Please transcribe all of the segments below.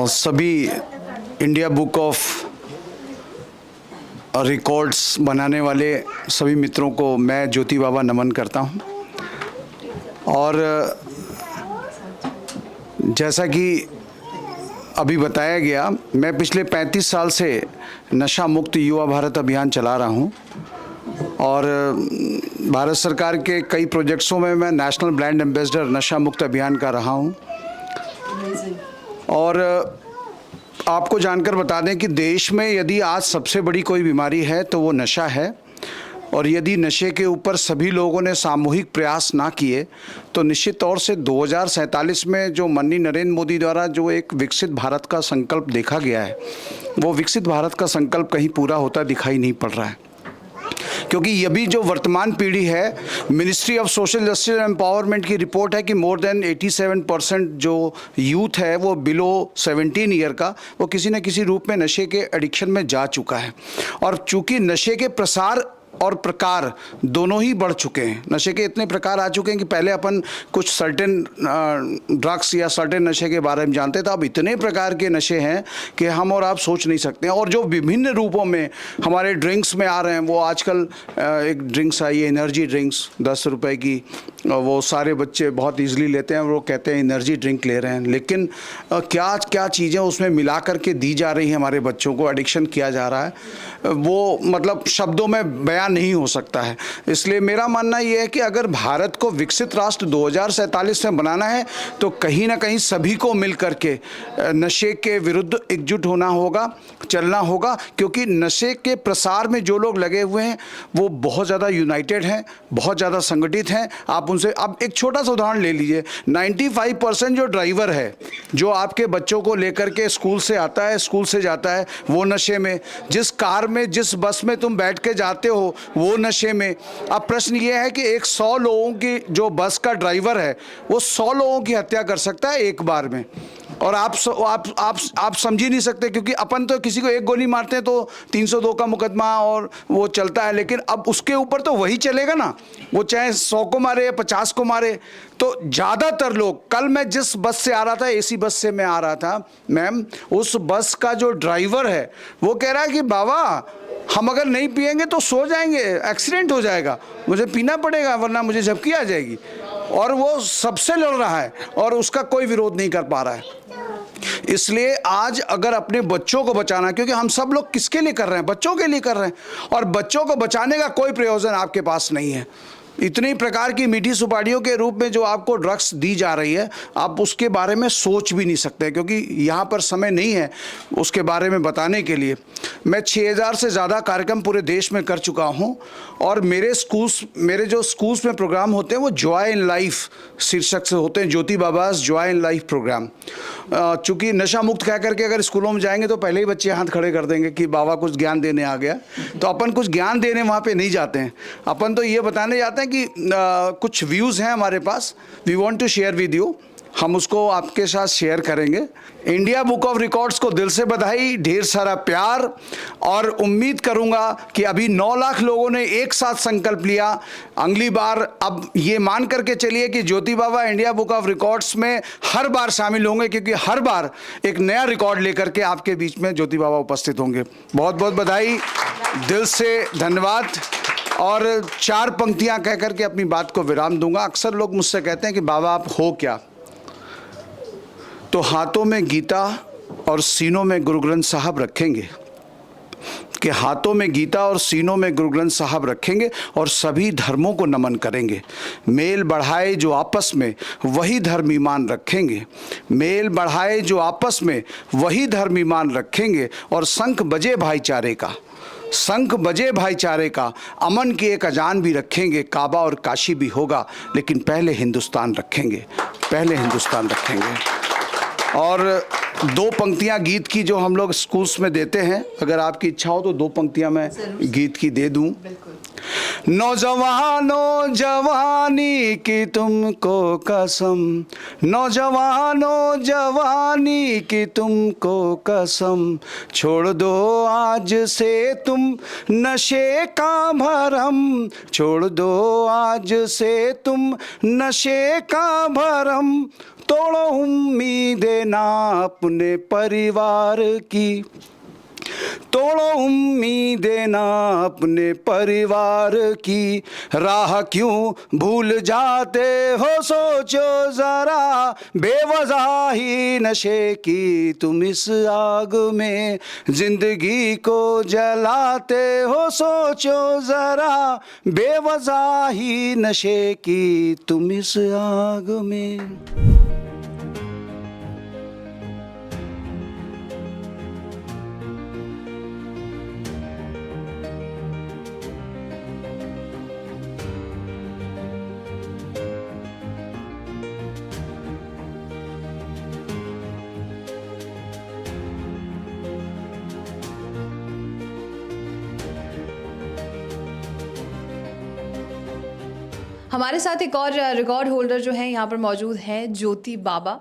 सभी India book of records बनाने वाले सभी मित्रों को मैं ज्योति बाबा नमन करता हूं। और जैसा कि अभी बताया गया, मैं पिछले 35 साल से नशा मुक्त युवा भारत अभियान चला रहा हूं और भारत सरकार के कई प्रोजेक्ट्सों में मैं नेशनल ब्रांड एम्बेसडर नशा मुक्त अभियान का रहा हूं। और आपको जानकर बता दें कि देश में यदि आज सबसे बड़ी कोई बीमारी है तो वो नशा है, और यदि नशे के ऊपर सभी लोगों ने सामूहिक प्रयास ना किए तो निश्चित तौर से 2047 में जो माननीय नरेंद्र मोदी द्वारा जो एक विकसित भारत का संकल्प देखा गया है, वो विकसित भारत का संकल्प कहीं पूरा होता दिखाई नहीं पड़ रहा है। क्योंकि ये भी जो वर्तमान पीढ़ी है, ministry of social justice and empowerment की रिपोर्ट है कि मोर देन 87% जो यूथ है वो बिलो 17 ईयर का, वो किसी न किसी रूप में नशे के एडिक्शन में जा चुका है। और चूंकि नशे के प्रसार और प्रकार दोनों ही बढ़ चुके हैं, नशे के इतने प्रकार आ चुके हैं कि पहले अपन कुछ सर्टेन ड्रग्स या सर्टेन नशे के बारे में जानते थे, अब इतने प्रकार के नशे हैं कि हम और आप सोच नहीं सकते हैं। और जो विभिन्न रूपों में हमारे ड्रिंक्स में आ रहे हैं, वो आजकल एक ड्रिंक्स आई है एनर्जी ड्रिंक्स 10 रुपए की, वो सारे बच्चे बहुत ईजिली लेते हैं, वो कहते हैं एनर्जी ड्रिंक ले रहे हैं। लेकिन क्या क्या चीज़ें उसमें मिला करके दी जा रही हैं हमारे बच्चों को, एडिक्शन किया जा रहा है, वो मतलब शब्दों में बयान नहीं हो सकता है। इसलिए मेरा मानना यह है कि अगर भारत को विकसित राष्ट्र 2047 में बनाना है तो कहीं ना कहीं सभी को मिल करके नशे के विरुद्ध एकजुट होना होगा, चलना होगा। क्योंकि नशे के प्रसार में जो लोग लगे हुए हैं वो बहुत ज़्यादा यूनाइटेड हैं, बहुत ज़्यादा संगठित हैं। आप उनसे अब एक छोटा सा उदाहरण ले लीजिए, 95% जो ड्राइवर है जो आपके बच्चों को लेकर के स्कूल से आता है, स्कूल से जाता है, वो नशे में। जिस कार में, जिस बस में तुम बैठ के जाते हो, वो नशे में। अब प्रश्न ये है कि एक 100 लोगों की जो बस का ड्राइवर है वो 100 लोगों की हत्या कर सकता है एक बार में। और आप समझ ही नहीं सकते, क्योंकि अपन तो किसी को एक गोली मारते हैं तो 302 का मुकदमा और वो चलता है, लेकिन अब उसके ऊपर तो वही चलेगा ना, वो चाहे 100 को मारे या 50 को मारे। तो ज़्यादातर लोग, कल मैं जिस बस से आ रहा था, एसी बस से मैं आ रहा था मैम, उस बस का जो ड्राइवर है वो कह रहा है कि बाबा हम अगर नहीं पिएंगे तो सो जाएंगे, एक्सीडेंट हो जाएगा, मुझे पीना पड़ेगा वरना मुझे झपकी आ जाएगी। और वो सबसे लड़ रहा है और उसका कोई विरोध नहीं कर पा रहा है। इसलिए आज अगर अपने बच्चों को बचाना, क्योंकि हम सब लोग किसके लिए कर रहे हैं, बच्चों के लिए कर रहे हैं, और बच्चों को बचाने का कोई प्रयोजन आपके पास नहीं है। इतनी प्रकार की मीठी सुपारियों के रूप में जो आपको ड्रग्स दी जा रही है, आप उसके बारे में सोच भी नहीं सकते, क्योंकि यहाँ पर समय नहीं है उसके बारे में बताने के लिए। मैं 6000 से ज़्यादा कार्यक्रम पूरे देश में कर चुका हूँ, और मेरे जो स्कूल्स में प्रोग्राम होते हैं वो जॉय इन लाइफ शीर्षक से होते हैं, ज्योति बाबास जॉय इन लाइफ प्रोग्राम। चूँकि नशा मुक्त कह करके अगर स्कूलों में जाएंगे तो पहले ही बच्चे हाथ खड़े कर देंगे कि बाबा कुछ ज्ञान देने आ गया। तो अपन कुछ ज्ञान देने वहाँ पे नहीं जाते हैं, अपन तो ये बताने जाते हैं कि कुछ व्यूज़ हैं हमारे पास, we want to share with you, हम उसको आपके साथ शेयर करेंगे। इंडिया बुक ऑफ रिकॉर्ड्स को दिल से बधाई, ढेर सारा प्यार, और उम्मीद करूंगा कि अभी 9 लाख लोगों ने एक साथ संकल्प लिया। अगली बार अब ये मान करके चलिए कि ज्योति बाबा इंडिया बुक ऑफ रिकॉर्ड्स में हर बार शामिल होंगे, क्योंकि हर बार एक नया रिकॉर्ड लेकर के आपके बीच में ज्योति बाबा उपस्थित होंगे। बहुत बहुत बधाई, दिल से धन्यवाद। और 4 पंक्तियां कह करके अपनी बात को विराम दूंगा। अक्सर लोग मुझसे कहते हैं कि बाबा आप हो क्या, तो हाथों में गीता और सीनों में गुरु ग्रंथ साहब रखेंगे, कि हाथों में गीता और सीनों में गुरु ग्रंथ साहब रखेंगे और सभी धर्मों को नमन करेंगे। मेल बढ़ाए जो आपस में वही धर्म ईमान रखेंगे, मेल बढ़ाए जो आपस में वही धर्म ईमान रखेंगे। और शंख बजे भाईचारे का, शंख बजे भाईचारे का, अमन की एक अजान भी रखेंगे। काबा और काशी भी होगा, लेकिन पहले हिंदुस्तान रखेंगे, पहले हिंदुस्तान रखेंगे। और 2 पंक्तियां गीत की जो हम लोग स्कूल्स में देते हैं, अगर आपकी इच्छा हो तो 2 पंक्तियां मैं गीत की दे दूं। नौजवानों जवानी की तुमको कसम, नौजवानों जवानी की तुमको कसम, छोड़ दो आज से तुम नशे का भरम, छोड़ दो आज से तुम नशे का भरम। तोड़ो उम्मीदें ना अपने परिवार की, तोड़ो उम्मीदें ना अपने परिवार की, राह क्यों भूल जाते हो सोचो जरा, बेवजह ही नशे की तुम इस आग में जिंदगी को जलाते हो सोचो जरा, बेवजह ही नशे की तुम इस आग में। हमारे साथ एक और रिकॉर्ड होल्डर जो है यहाँ पर मौजूद हैं, ज्योति बाबा।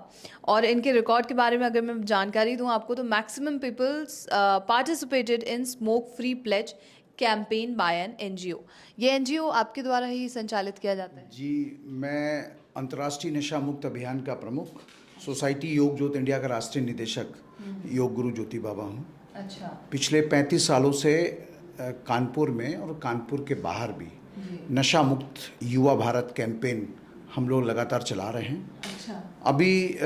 और इनके रिकॉर्ड के बारे में अगर मैं जानकारी दूँ आपको, तो maximum peoples participated in smoke free pledge campaign by an NGO. ये एनजीओ आपके द्वारा ही संचालित किया जाता है? जी, मैं अंतर्राष्ट्रीय नशा मुक्त अभियान का प्रमुख, सोसाइटी योग ज्योत इंडिया का राष्ट्रीय निदेशक योग गुरु ज्योति बाबा हूँ। अच्छा। पिछले 35 सालों से कानपुर में और कानपुर के बाहर भी नशा मुक्त युवा भारत कैंपेन हम लोग लगातार चला रहे हैं। अच्छा। अभी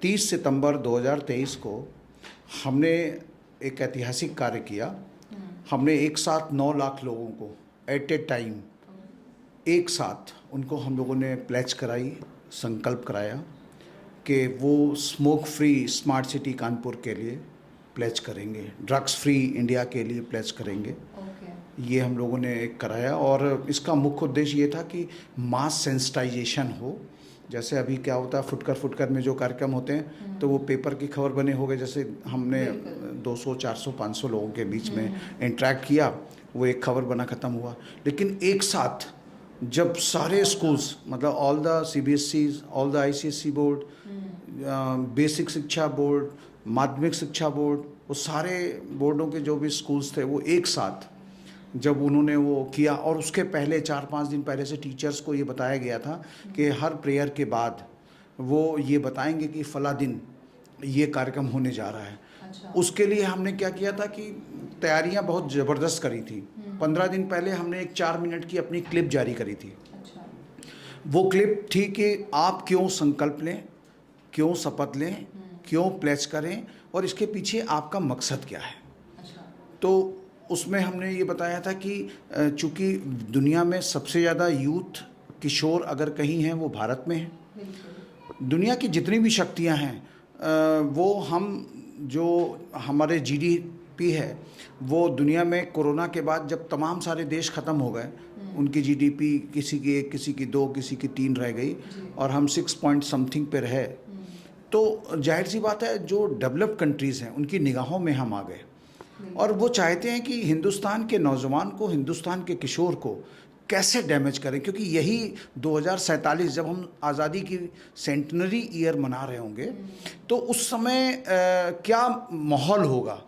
30 सितंबर 2023 को हमने एक ऐतिहासिक कार्य किया। हमने एक साथ 9 लाख लोगों को एट ए टाइम एक साथ उनको हम लोगों ने प्लेज कराई, संकल्प कराया कि वो smoke free smart city Kanpur के लिए प्लेज करेंगे, ड्रग्स फ्री इंडिया के लिए प्लेज करेंगे। ये हम लोगों ने एक कराया और इसका मुख्य उद्देश्य ये था कि मास सेंसिटाइजेशन हो। जैसे अभी क्या होता है, फुटकर में जो कार्यक्रम होते हैं तो वो पेपर की खबर बने हो गए। जैसे हमने 200, 400, 500 लोगों के बीच में इंटरेक्ट किया, वो एक खबर बना ख़त्म हुआ। लेकिन एक साथ जब सारे स्कूल्स, मतलब all the CBSEs, all the ICSE board, basic शिक्षा बोर्ड, माध्यमिक शिक्षा बोर्ड, वो सारे बोर्डों के जो भी स्कूल्स थे वो एक साथ जब उन्होंने वो किया, और उसके पहले 4-5 दिन पहले से टीचर्स को ये बताया गया था कि हर प्रेयर के बाद वो ये बताएंगे कि फला दिन ये कार्यक्रम होने जा रहा है। अच्छा। उसके लिए हमने क्या किया था कि तैयारियां बहुत ज़बरदस्त करी थी। 15 दिन पहले हमने एक 4 मिनट की अपनी क्लिप जारी करी थी। अच्छा। वो क्लिप थी कि आप क्यों संकल्प लें, क्यों शपथ लें, क्यों प्लेज करें और इसके पीछे आपका मकसद क्या है। अच्छा। तो उसमें हमने ये बताया था कि चूँकि दुनिया में सबसे ज़्यादा यूथ किशोर अगर कहीं हैं वो भारत में है। दुनिया की जितनी भी शक्तियां हैं वो हम जो हमारे GDP है वो दुनिया में कोरोना के बाद जब तमाम सारे देश ख़त्म हो गए, उनकी GDP किसी की 1, किसी की 2, किसी की 3 रह गई और हम 6 पॉइंट समथिंग पे रहे, तो जाहिर सी बात है जो डेवलप्ड कंट्रीज़ हैं उनकी निगाहों में हम आ गए और वो चाहते हैं कि हिंदुस्तान के नौजवान को, हिंदुस्तान के किशोर को कैसे डैमेज करें, क्योंकि यही 2047 जब हम आज़ादी की सेंटनरी ईयर मना रहे होंगे तो उस समय क्या माहौल होगा।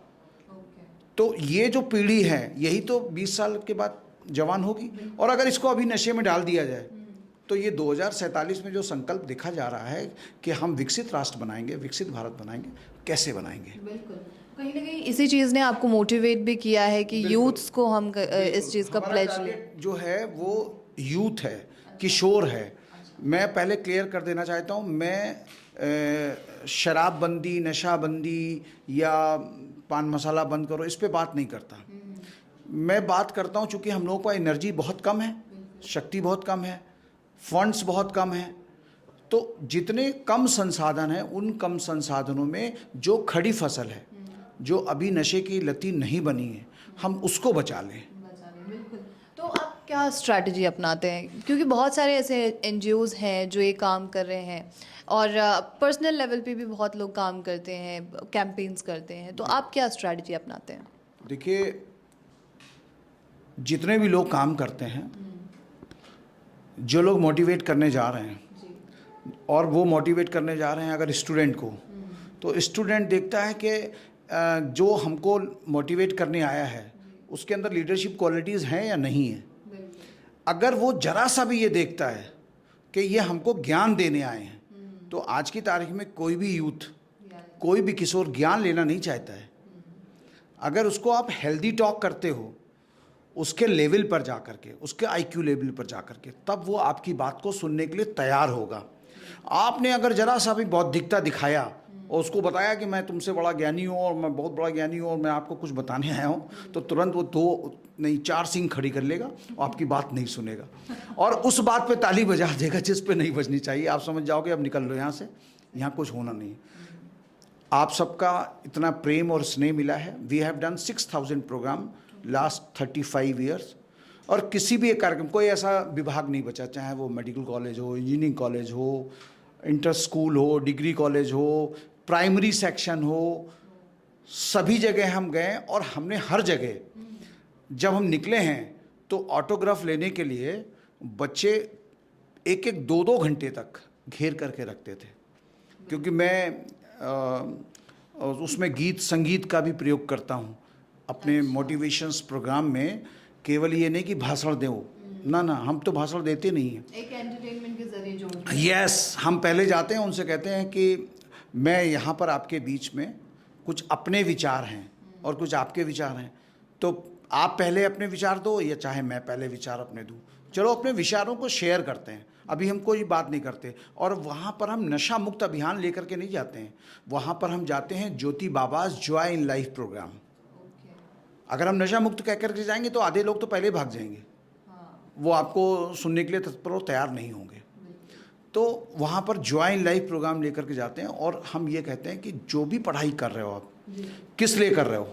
तो ये जो पीढ़ी है यही तो 20 साल के बाद जवान होगी, और अगर इसको अभी नशे में डाल दिया जाए तो ये 2047 में जो संकल्प देखा जा रहा है कि हम विकसित राष्ट्र बनाएंगे, विकसित भारत बनाएंगे, कैसे बनाएंगे। बिल्कुल, कहीं ना कहीं इसी चीज़ ने आपको मोटिवेट भी किया है कि यूथ्स को हम इस चीज़ का प्लेज लें। जो है वो यूथ है, किशोर है। मैं पहले क्लियर कर देना चाहता हूँ, मैं शराबबंदी, नशाबंदी या पान मसाला बंद करो इस पे बात नहीं करता। मैं बात करता हूँ चूँकि हम लोगों का एनर्जी बहुत कम है, शक्ति बहुत कम है, फंड्स बहुत कम है, तो जितने कम संसाधन हैं उन कम संसाधनों में जो खड़ी फसल है, जो अभी नशे की लती नहीं बनी है, हम उसको बचा लें। बिल्कुल। तो आप क्या स्ट्रैटेजी अपनाते हैं, क्योंकि बहुत सारे ऐसे NGOs हैं जो ये काम कर रहे हैं और पर्सनल लेवल पे भी बहुत लोग काम करते हैं, कैंपेन्स करते हैं, तो आप क्या स्ट्रैटेजी अपनाते हैं? देखिए, जितने भी लोग काम करते हैं, जो लोग मोटिवेट करने जा रहे हैं और वो मोटिवेट करने जा रहे हैं अगर स्टूडेंट को, तो स्टूडेंट देखता है कि जो हमको मोटिवेट करने आया है उसके अंदर लीडरशिप क्वालिटीज़ हैं या नहीं है। अगर वो जरा सा भी ये देखता है कि ये हमको ज्ञान देने आए हैं तो आज की तारीख में कोई भी यूथ, कोई भी किशोर ज्ञान लेना नहीं चाहता है। अगर उसको आप हेल्दी टॉक करते हो, उसके लेवल पर जा कर के, उसके आईक्यू लेवल पर जा कर के, तब वो आपकी बात को सुनने के लिए तैयार होगा। आपने अगर जरा सा भी बौद्धिकता दिखाया और उसको बताया कि मैं तुमसे बड़ा ज्ञानी हूँ और मैं बहुत बड़ा ज्ञानी हूँ और मैं आपको कुछ बताने आया हूँ, तो तुरंत वो 2 नहीं 4 सींग खड़ी कर लेगा और आपकी बात नहीं सुनेगा और उस बात पे ताली बजा देगा जिस पे नहीं बजनी चाहिए। आप समझ जाओगे अब निकल लो यहाँ से, यहाँ कुछ होना नहीं है। आप सबका इतना प्रेम और स्नेह मिला है। We have done 6000 program last 35 years और किसी भी एक कार्यक्रम, कोई ऐसा विभाग नहीं बचा, चाहे वो मेडिकल कॉलेज हो, इंजीनियरिंग कॉलेज हो, इंटर स्कूल हो, डिग्री कॉलेज हो, प्राइमरी सेक्शन हो, सभी जगह हम गए और हमने हर जगह जब हम निकले हैं तो ऑटोग्राफ लेने के लिए बच्चे 1-1, 2-2 घंटे तक घेर करके रखते थे, क्योंकि मैं उसमें गीत संगीत का भी प्रयोग करता हूँ अपने मोटिवेशंस प्रोग्राम में। केवल ये नहीं कि भाषण दो, ना ना, हम तो भाषण देते नहीं हैं, एक एंटरटेनमेंट के जरिए जोड़ते हैं। यस, हम पहले जाते हैं उनसे कहते हैं कि मैं यहाँ पर आपके बीच में कुछ अपने विचार हैं और कुछ आपके विचार हैं, तो आप पहले अपने विचार दो या चाहे मैं पहले विचार अपने दूँ, चलो अपने विचारों को शेयर करते हैं। अभी हम कोई बात नहीं करते और वहाँ पर हम नशा मुक्त अभियान लेकर के नहीं जाते हैं, वहाँ पर हम जाते हैं ज्योति बाबाज जॉय इन लाइफ प्रोग्राम। अगर हम नशा मुक्त कह करके जाएंगे तो आधे लोग तो पहले भाग जाएंगे, वो आपको सुनने के लिए तत्पर तैयार नहीं होंगे। तो वहाँ पर जॉय इन लाइफ प्रोग्राम लेकर के जाते हैं और हम ये कहते हैं कि जो भी पढ़ाई कर रहे हो आप, किस लिए कर रहे हो,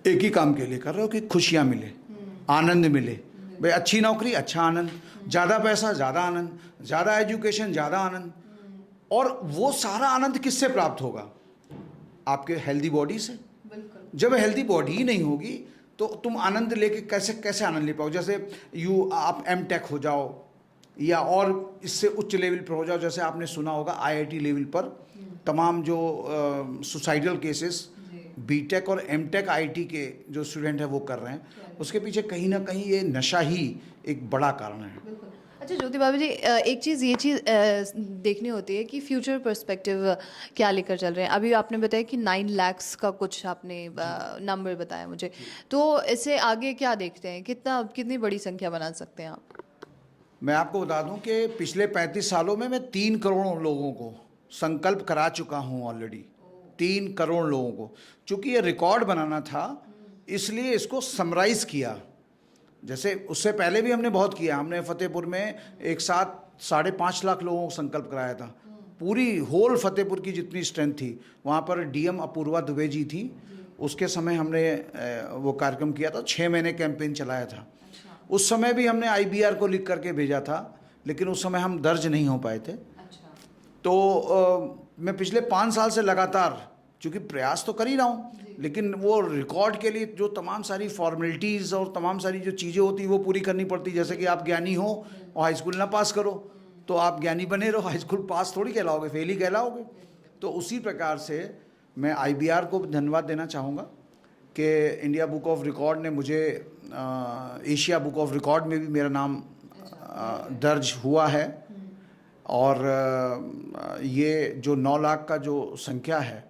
एक ही काम के लिए कर रहे हो कि खुशियाँ मिले, आनंद मिले। भाई अच्छी नौकरी अच्छा आनंद, ज़्यादा पैसा ज़्यादा आनंद, ज़्यादा एजुकेशन ज़्यादा आनंद। और वो सारा आनंद किससे प्राप्त होगा? आपके हेल्दी बॉडी से। जब हेल्दी बॉडी ही नहीं होगी तो तुम आनंद लेके कैसे आनंद ले पाओ? जैसे आप M.Tech हो जाओ या और इससे उच्च लेवल पर हो जाओ, जैसे आपने सुना होगा IIT लेवल पर तमाम जो सुसाइडल केसेस B.Tech और M.Tech IIT के जो स्टूडेंट हैं वो कर रहे हैं, उसके पीछे कहीं ना कहीं ये नशा ही एक बड़ा कारण है। अच्छा ज्योति बाबू जी, एक चीज़ ये चीज़ देखनी होती है कि फ्यूचर पर्सपेक्टिव क्या लेकर चल रहे हैं। अभी आपने बताया कि 9 लाख का कुछ आपने नंबर बताया मुझे, तो इससे आगे क्या देखते हैं, कितनी बड़ी संख्या बना सकते हैं आप? मैं आपको बता दूं कि पिछले 35 सालों में मैं 3 करोड़ लोगों को संकल्प करा चुका हूं ऑलरेडी। 3 करोड़ लोगों को। चूँकि ये रिकॉर्ड बनाना था इसलिए इसको समराइज़ किया। जैसे उससे पहले भी हमने बहुत किया, हमने फतेहपुर में एक साथ 5.5 लाख लोगों को संकल्प कराया था। पूरी होल फतेहपुर की जितनी स्ट्रेंथ थी, वहाँ पर DM अपूर्वा दुबे जी थी, उसके समय हमने वो कार्यक्रम किया था, 6 महीने कैंपेन चलाया था। उस समय भी हमने IBR को लिख करके भेजा था, लेकिन उस समय हम दर्ज नहीं हो पाए थे। तो मैं पिछले 5 साल से लगातार, चूँकि प्रयास तो कर ही रहा हूँ, लेकिन वो रिकॉर्ड के लिए जो तमाम सारी फॉर्मेलिटीज़ और तमाम सारी जो चीज़ें होती वो पूरी करनी पड़ती। जैसे कि आप ज्ञानी हो और हाई स्कूल ना पास करो तो आप ज्ञानी बने रहो, हाई स्कूल पास थोड़ी कहलाओगे, फेल ही कहलाओगे। तो उसी प्रकार से मैं IBR को धन्यवाद देना चाहूँगा कि इंडिया बुक ऑफ रिकॉर्ड ने मुझे एशिया बुक ऑफ रिकॉर्ड में भी मेरा नाम दर्ज हुआ है। और ये जो 9 लाख का जो संख्या है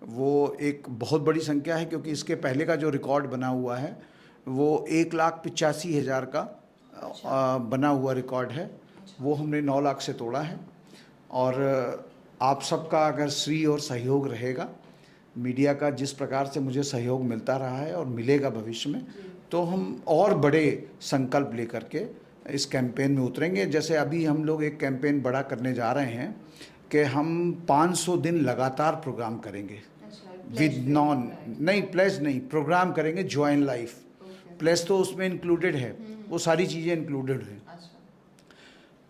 वो एक बहुत बड़ी संख्या है, क्योंकि इसके पहले का जो रिकॉर्ड बना हुआ है वो 1,85,000 का बना हुआ रिकॉर्ड है, वो हमने 9 लाख से तोड़ा है। और आप सबका अगर श्री और सहयोग रहेगा, मीडिया का जिस प्रकार से मुझे सहयोग मिलता रहा है और मिलेगा भविष्य में, तो हम और बड़े संकल्प लेकर के इस कैंपेन में उतरेंगे। जैसे अभी हम लोग एक कैंपेन बड़ा करने जा रहे हैं कि हम 500 दिन लगातार प्रोग्राम करेंगे विद प्लेज नहीं, प्रोग्राम करेंगे जॉय इन लाइफ। प्लेस तो उसमें इंक्लूडेड है, वो सारी चीज़ें इंक्लूडेड हैं।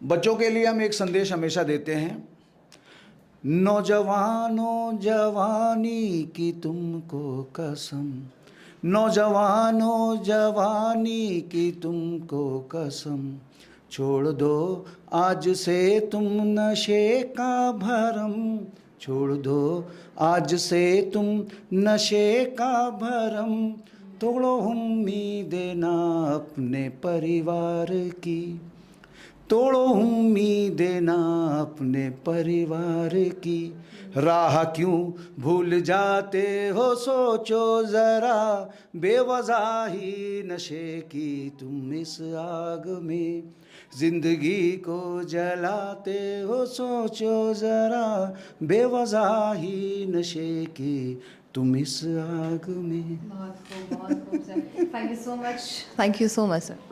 बच्चों के लिए हम एक संदेश हमेशा देते हैं, नौजवानों जवानी की तुमको कसम, नौजवानों जवानी की तुमको कसम, छोड़ दो आज से तुम नशे का भरम, छोड़ दो आज से तुम नशे का भरम, तोड़ो उम्मीदें ना अपने परिवार की, तोड़ो उम्मीदें ना अपने परिवार की, राह क्यों भूल जाते हो सोचो ज़रा, बेवजह ही नशे की तुम इस आग में, जिंदगी को जलाते हो सोचो ज़रा, बेवजह ही नशे की तुम इस आग में। बहुत खूब sir, thank you so much, thank you so much sir.